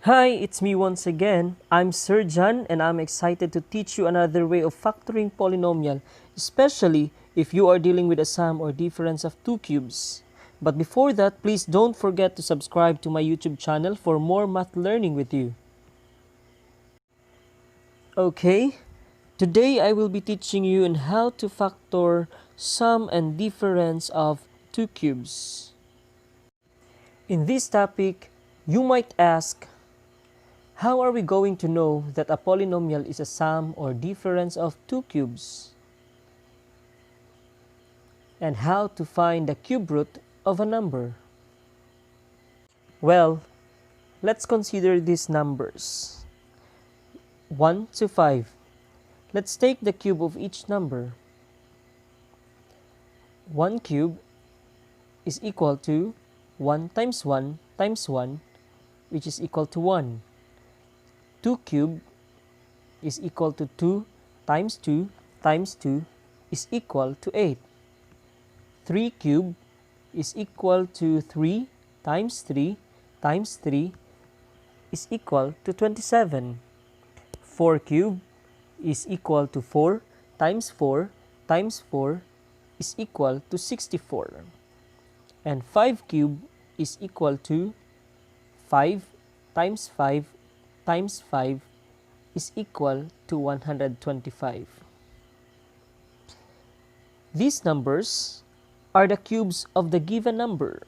Hi, it's me once again. I'm Sir John and I'm excited to teach you another way of factoring polynomial, especially if you are dealing with a sum or difference of two cubes. But before that, please don't forget to subscribe to my YouTube channel for more math learning with you. Okay, today I will be teaching you on how to factor sum and difference of two cubes. In this topic, you might ask, how are we going to know that a polynomial is a sum or difference of two cubes? And how to find the cube root of a number? Well, let's consider these numbers. 1 to 5. Let's take the cube of each number. 1 cube is equal to 1 times 1 times 1, which is equal to 1. 2 cube is equal to 2 times 2 times 2 is equal to 8. 3 cube is equal to 3 times 3 times 3 is equal to 27. 4 cube is equal to 4 times 4 times 4 is equal to 64. And 5 cube is equal to 5 times 5 times 5 is equal to 125. These numbers are the cubes of the given number,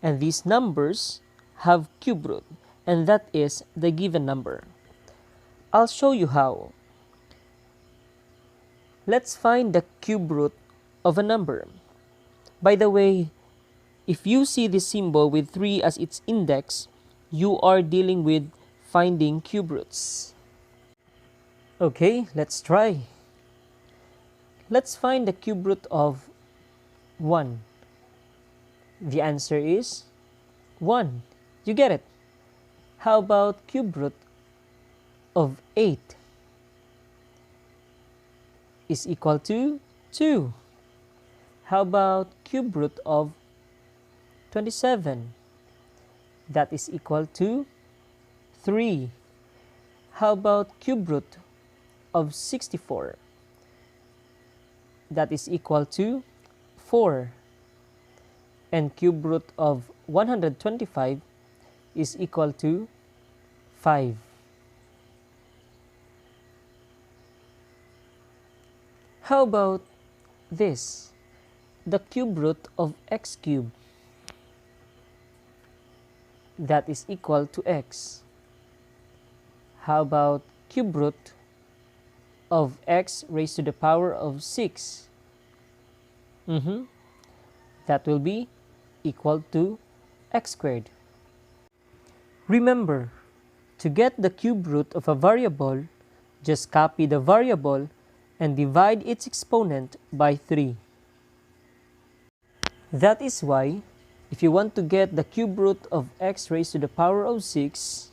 and these numbers have cube root, and that is the given number. I'll show you how. Let's find the cube root of a number. By the way, if you see this symbol with 3 as its index, you are dealing with finding cube roots. Okay, let's try. Let's find the cube root of 1. The answer is 1. You get it. How about cube root of 8? Is equal to 2. How about cube root of 27? That is equal to 3. How about cube root of 64? That is equal to 4. And cube root of 125 is equal to 5. How about this? The cube root of x cubed. That is equal to x. How about cube root of x raised to the power of 6? That will be equal to x squared. Remember, to get the cube root of a variable, just copy the variable and divide its exponent by 3. That is why, if you want to get the cube root of x raised to the power of 6,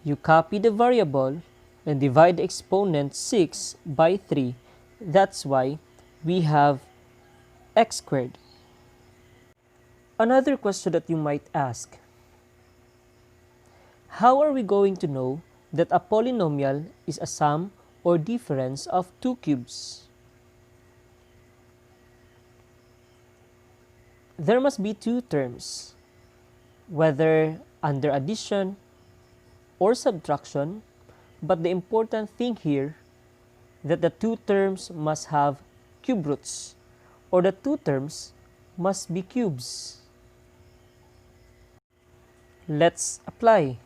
you copy the variable and divide the exponent 6 by 3. That's why we have x squared. Another question that you might ask, how are we going to know that a polynomial is a sum or difference of two cubes? There must be two terms, whether under addition or subtraction, but the important thing here that the two terms must have cube roots, or the two terms must be cubes. Let's apply.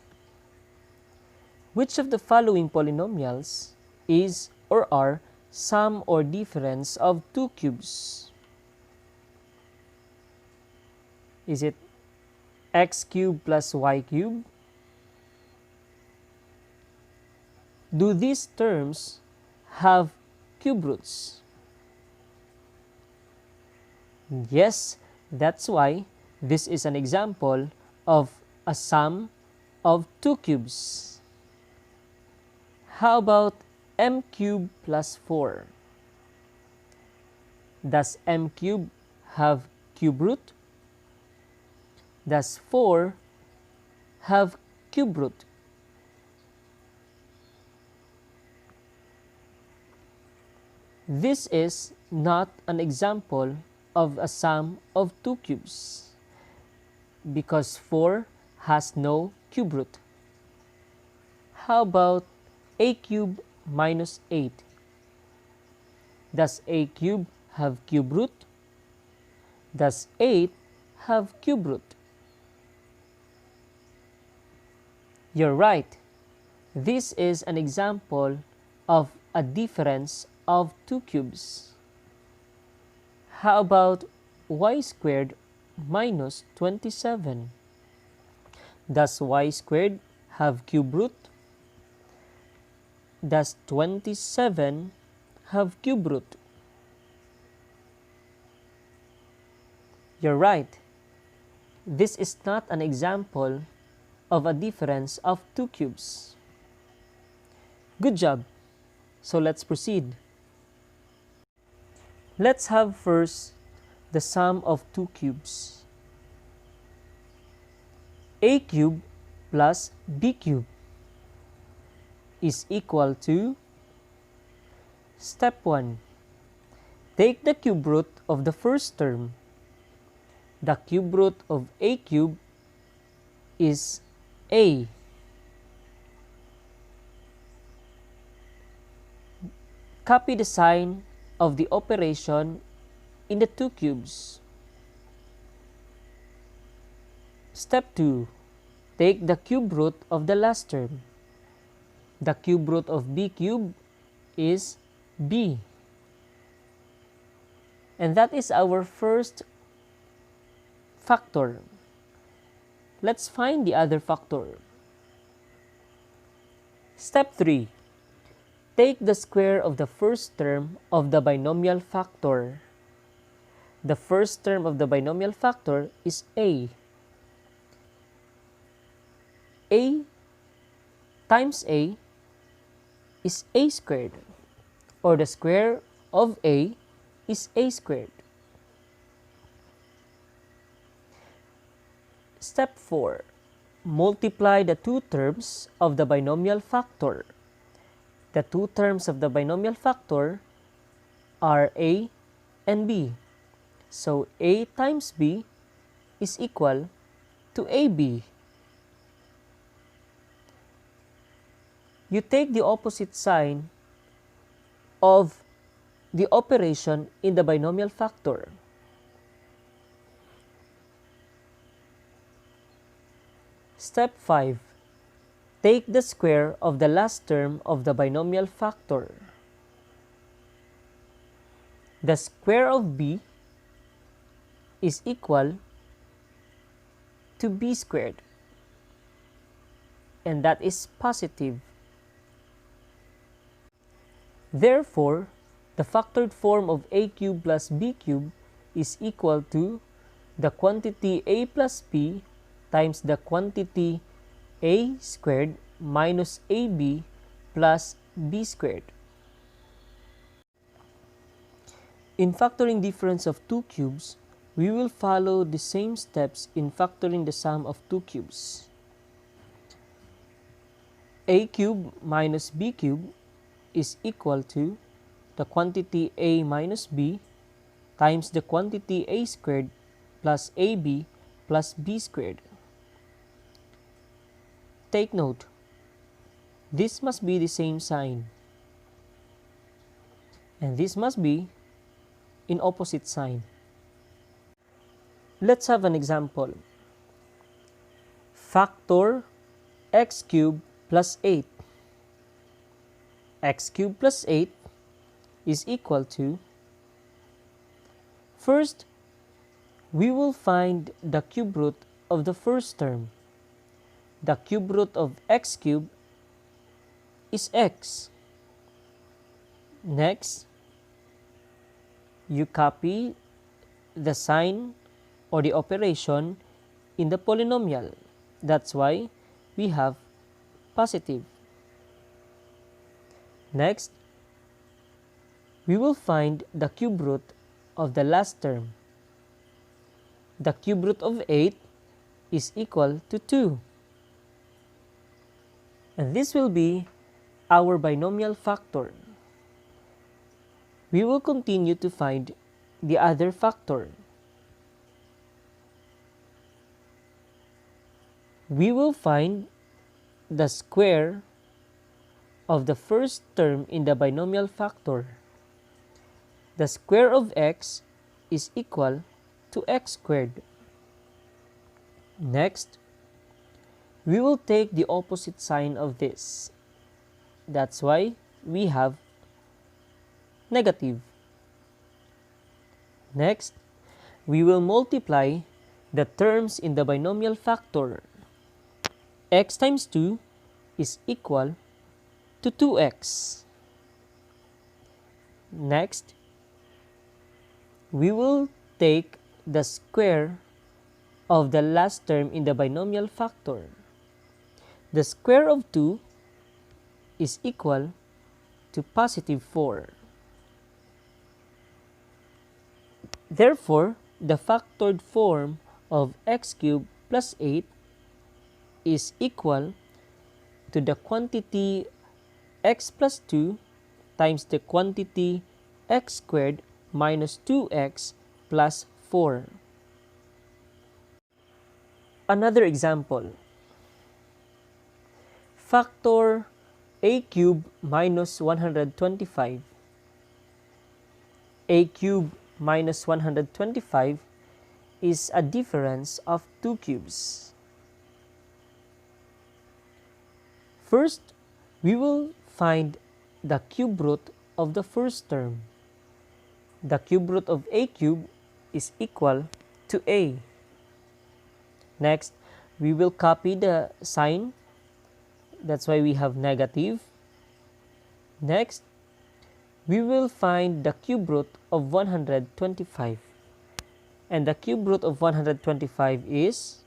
Which of the following polynomials is or are sum or difference of two cubes? Is it x cubed plus y cubed? Do these terms have cube roots? Yes, that's why this is an example of a sum of two cubes. How about m cubed plus 4? Does m cubed have cube root? Does 4 have cube root. This is not an example of a sum of two cubes because 4 has no cube root. How about a cube minus 8? Does a cube have cube root? Does 8 have cube root? You're right. This is an example of a difference of two cubes. How about y squared minus 27? Does y squared have cube root? Does 27 have cube root? You're right. This is not an example of a difference of two cubes. Good job. So let's proceed. Let's have first the sum of two cubes. A cube plus b cube is equal to, step 1. Take the cube root of the first term. The cube root of a cube is a. Copy the sign of the operation in the two cubes. Step 2. Take the cube root of the last term. The cube root of b cube is b. And that is our first factor. Let's find the other factor. Step 3. Take the square of the first term of the binomial factor. The first term of the binomial factor is a. A times a is a squared, or the square of a is a squared. Step 4. Multiply the two terms of the binomial factor. The two terms of the binomial factor are a and b. So a times b is equal to ab. You take the opposite sign of the operation in the binomial factor. Step 5. Take the square of the last term of the binomial factor. The square of b is equal to b squared, and that is positive. Therefore, the factored form of a cube plus b cube is equal to the quantity a plus b times the quantity a squared minus ab plus b squared. In factoring difference of two cubes, we will follow the same steps in factoring the sum of two cubes. A cube minus b cube is equal to the quantity a minus b times the quantity a squared plus ab plus b squared. Take note, this must be the same sign, and this must be in opposite sign. Let's have an example. Factor x cubed plus 8. X cubed plus 8 is equal to, first, we will find the cube root of the first term. The cube root of x cubed is x. Next, you copy the sign or the operation in the polynomial. That's why we have positive. Next, we will find the cube root of the last term. The cube root of 8 is equal to 2. And this will be our binomial factor. We will continue to find the other factor. We will find the square of the first term in the binomial factor. The square of x is equal to x squared. Next, we will take the opposite sign of this. That's why we have negative. Next, we will multiply the terms in the binomial factor. X times 2 is equal to 2x. Next, we will take the square of the last term in the binomial factor. The square of 2 is equal to positive 4. Therefore, the factored form of x cubed plus 8 is equal to the quantity x plus 2 times the quantity x squared minus 2x plus 4. Another example. Factor a cubed minus 125. A cubed minus 125 is a difference of 2 cubes. First, we will find the cube root of the first term. The cube root of a cubed is equal to a. Next, we will copy the sign. That's why we have negative. Next, we will find the cube root of 125. And the cube root of 125 is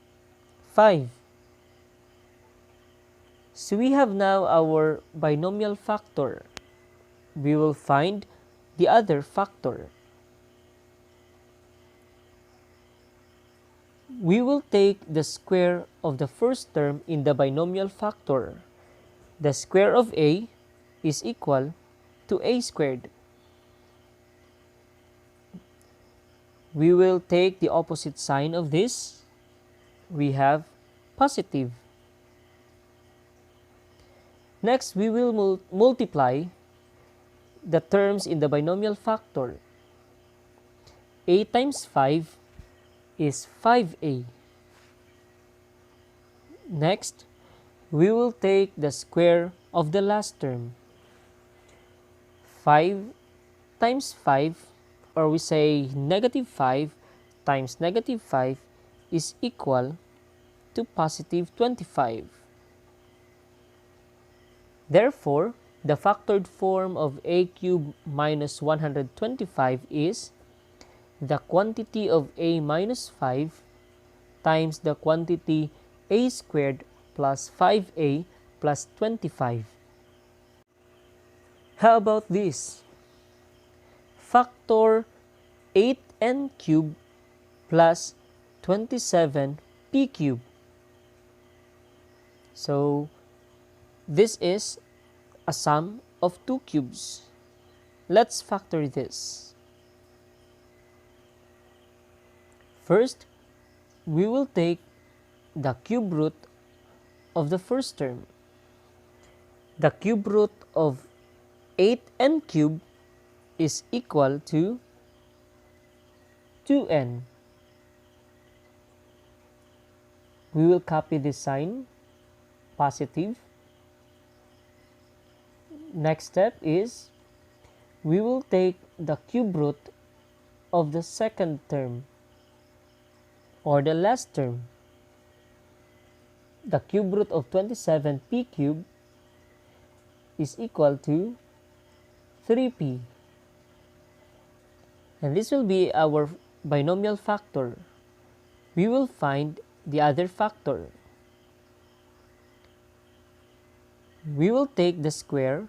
5. So we have now our binomial factor. We will find the other factor. We will take the square of the first term in the binomial factor. The square of a is equal to a squared. We will take the opposite sign of this. We have positive. Next, we will multiply the terms in the binomial factor. A times 5 is 5a. Next, we will take the square of the last term. 5 times 5, or we say negative 5 times negative 5 is equal to positive 25. Therefore, the factored form of a cubed minus 125 is the quantity of a minus 5 times the quantity a squared plus 5a plus 25. How about this? Factor 8n cubed plus 27p cubed. So, this is a sum of 2 cubes. Let's factor this. First, we will take the cube root of the first term. The cube root of 8n cubed is equal to 2n. We will copy this sign, positive. Next step is we will take the cube root of the second term or the last term. The cube root of 27p cubed is equal to 3p. And this will be our binomial factor. We will find the other factor. We will take the square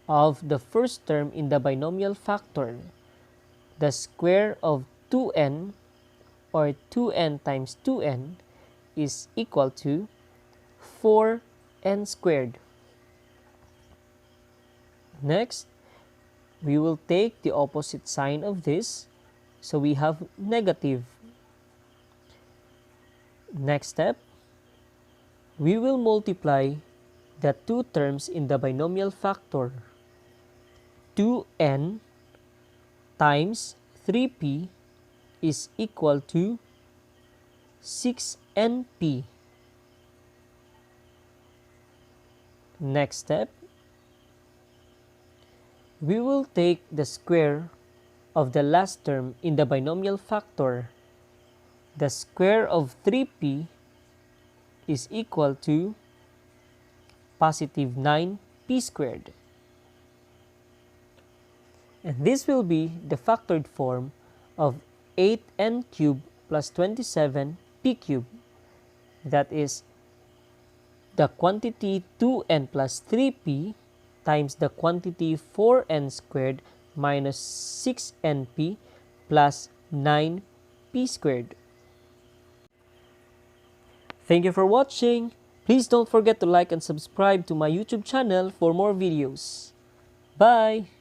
of the first term in the binomial factor. The square of 2n or 2n times 2n is equal to 4 n squared. Next, we will take the opposite sign of this. So we have negative. Next step, we will multiply the two terms in the binomial factor. 2n times 3p is equal to 6np. Next step, we will take the square of the last term in the binomial factor. The square of 3p is equal to positive 9p squared. And this will be the factored form of 8n cubed plus 27p cubed. That is the quantity 2n plus 3p times the quantity 4n squared minus 6np plus 9p squared. Thank you for watching. Please don't forget to like and subscribe to my YouTube channel for more videos. Bye!